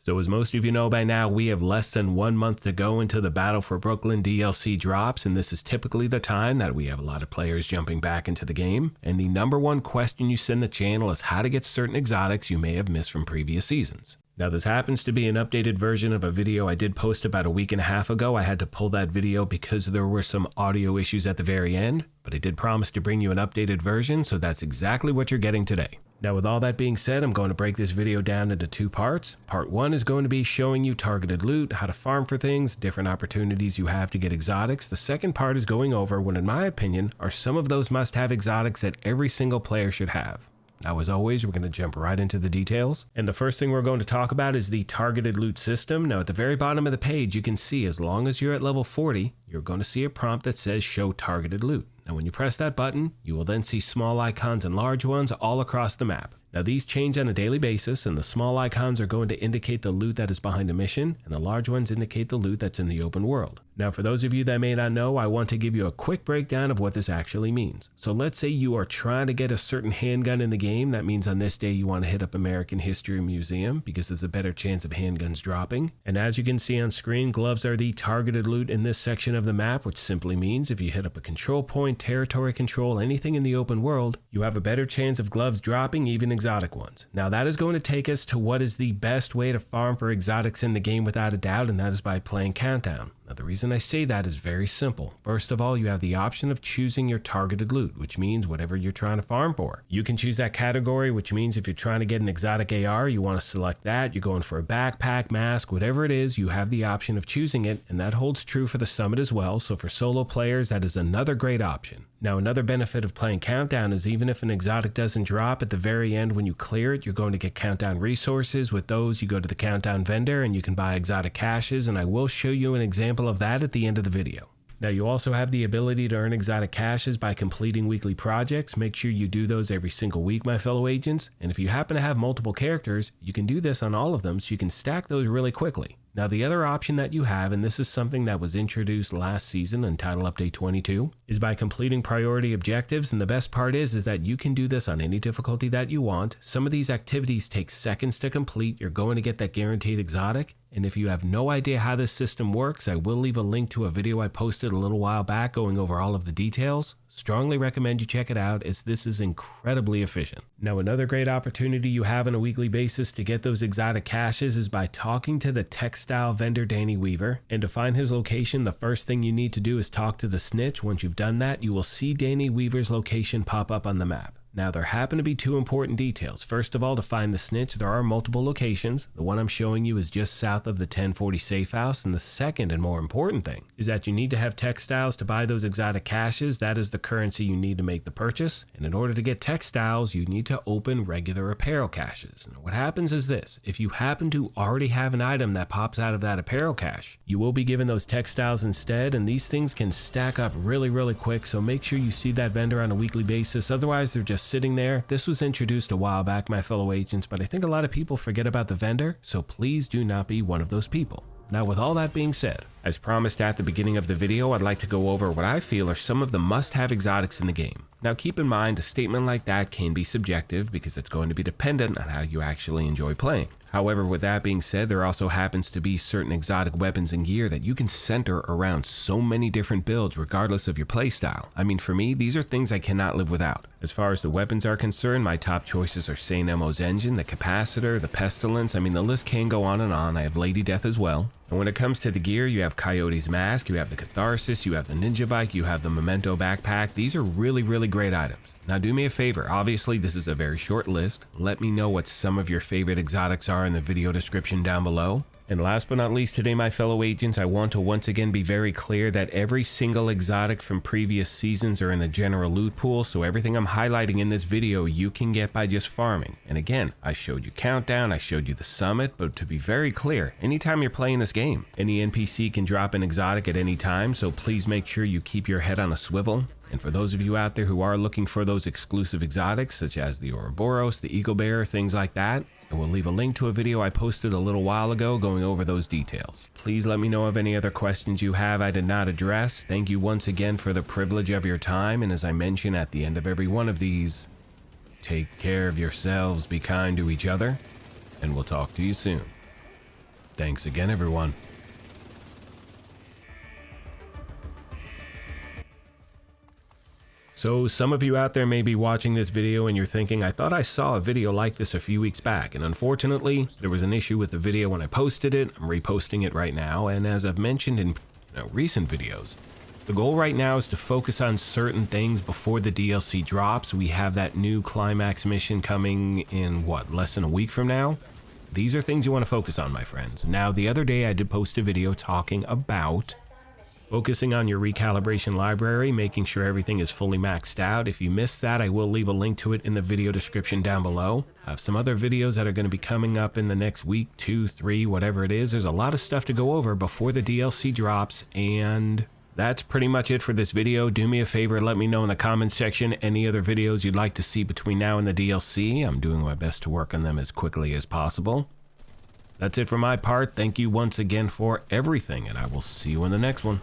So as most of you know by now, we have less than 1 month to go until the Battle for Brooklyn DLC drops, and this is typically the time that we have a lot of players jumping back into the game. And the number one question you send the channel is how to get certain exotics you may have missed from previous seasons. Now this happens to be an updated version of a video I did post about a week and a half ago. I had to pull that video because there were some audio issues at the very end, but I did promise to bring you an updated version, so that's exactly what you're getting today. Now with all that being said, I'm going to break this video down into 2 parts. Part 1 is going to be showing you targeted loot, how to farm for things, different opportunities you have to get exotics. The second part is going over what in my opinion are some of those must-have exotics that every single player should have. Now, as always, we're going to jump right into the details. And the first thing we're going to talk about is the targeted loot system. Now, at the very bottom of the page, you can see as long as you're at level 40, you're going to see a prompt that says show targeted loot. Now, when you press that button, you will then see small icons and large ones all across the map. Now, these change on a daily basis, and the small icons are going to indicate the loot that is behind a mission, and the large ones indicate the loot that's in the open world. Now, for those of you that may not know, I want to give you a quick breakdown of what this actually means. So let's say you are trying to get a certain handgun in the game. That means on this day you want to hit up American History Museum because there's a better chance of handguns dropping. And as you can see on screen, gloves are the targeted loot in this section of the map, which simply means if you hit up a control point, territory control, anything in the open world, you have a better chance of gloves dropping, even exotic ones. Now that is going to take us to what is the best way to farm for exotics in the game without a doubt, and that is by playing Countdown. Now the reason I say that is very simple. First of all, you have the option of choosing your targeted loot, which means whatever you're trying to farm for. You can choose that category, which means if you're trying to get an exotic AR, you want to select that. You're going for a backpack, mask, whatever it is, you have the option of choosing it, and that holds true for the summit as well. So for solo players, that is another great option. Now another benefit of playing Countdown is even if an exotic doesn't drop at the very end when you clear it, you're going to get Countdown resources. With those, you go to the Countdown vendor and you can buy exotic caches, and I will show you an example of that at the end of the video. Now you also have the ability to earn exotic caches by completing weekly projects. Make sure you do those every single week, my fellow agents, and if you happen to have multiple characters, you can do this on all of them so you can stack those really quickly. Now the other option that you have, and this is something that was introduced last season in Title Update 22, is by completing priority objectives, and the best part is that you can do this on any difficulty that you want. Some of these activities take seconds to complete. You're going to get that guaranteed exotic, and if you have no idea how this system works, I will leave a link to a video I posted a little while back going over all of the details. Strongly recommend you check it out, as this is incredibly efficient. Now another great opportunity you have on a weekly basis to get those exotic caches is by talking to the textile vendor Danny Weaver. And to find his location, the first thing you need to do is talk to the snitch. Once you've done that, you will see Danny Weaver's location pop up on the map. Now there happen to be 2 important details. First of all, to find the snitch, there are multiple locations. The one I'm showing you is just south of the 1040 safe house, and the second and more important thing is that you need to have textiles to buy those exotic caches. That is the currency you need to make the purchase, and in order to get textiles, you need to open regular apparel caches. Now what happens is this: if you happen to already have an item that pops out of that apparel cache, you will be given those textiles instead, and these things can stack up really quick, so make sure you see that vendor on a weekly basis. Otherwise, they're just sitting there. This was introduced a while back, my fellow agents, but I think a lot of people forget about the vendor, so please do not be one of those people. Now with all that being said, as promised at the beginning of the video, I'd like to go over what I feel are some of the must-have exotics in the game. Now keep in mind, a statement like that can be subjective because it's going to be dependent on how you actually enjoy playing. However, with that being said, there also happens to be certain exotic weapons and gear that you can center around so many different builds regardless of your playstyle. I mean, for me, these are things I cannot live without. As far as the weapons are concerned, my top choices are Saint Elmo's Engine, the Capacitor, the Pestilence. I mean, the list can go on and on. I have Lady Death as well. And when it comes to the gear, you have Coyote's Mask, you have the Catharsis, you have the Ninja Bike, you have the Memento Backpack. These are really great items. Now do me a favor, obviously this is a very short list. Let me know what some of your favorite exotics are in the video description down below. And last but not least today, my fellow agents, I want to once again be very clear that every single exotic from previous seasons are in the general loot pool, so everything I'm highlighting in this video you can get by just farming. And again, I showed you Countdown, I showed you the Summit, but to be very clear, anytime you're playing this game, any NPC can drop an exotic at any time, so please make sure you keep your head on a swivel. And for those of you out there who are looking for those exclusive exotics, such as the Ouroboros, the Eagle Bearer, things like that, I will leave a link to a video I posted a little while ago going over those details. Please let me know of any other questions you have I did not address. Thank you once again for the privilege of your time, and as I mention at the end of every one of these, take care of yourselves, be kind to each other, and we'll talk to you soon. Thanks again, everyone. So some of you out there may be watching this video and you're thinking, I thought I saw a video like this a few weeks back, and unfortunately there was an issue with the video when I posted it. I'm reposting it right now, and as I've mentioned in recent videos, the goal right now is to focus on certain things before the DLC drops. We have that new climax mission coming in, less than a week from now? These are things you want to focus on, my friends. Now, the other day I did post a video talking about focusing on your recalibration library, making sure everything is fully maxed out. If you missed that, I will leave a link to it in the video description down below. I have some other videos that are going to be coming up in the next week, 2, 3, whatever it is. There's a lot of stuff to go over before the DLC drops, and that's pretty much it for this video. Do me a favor, let me know in the comments section any other videos you'd like to see between now and the DLC. I'm doing my best to work on them as quickly as possible. That's it for my part. Thank you once again for everything, and I will see you in the next one.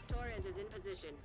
Torres is in position.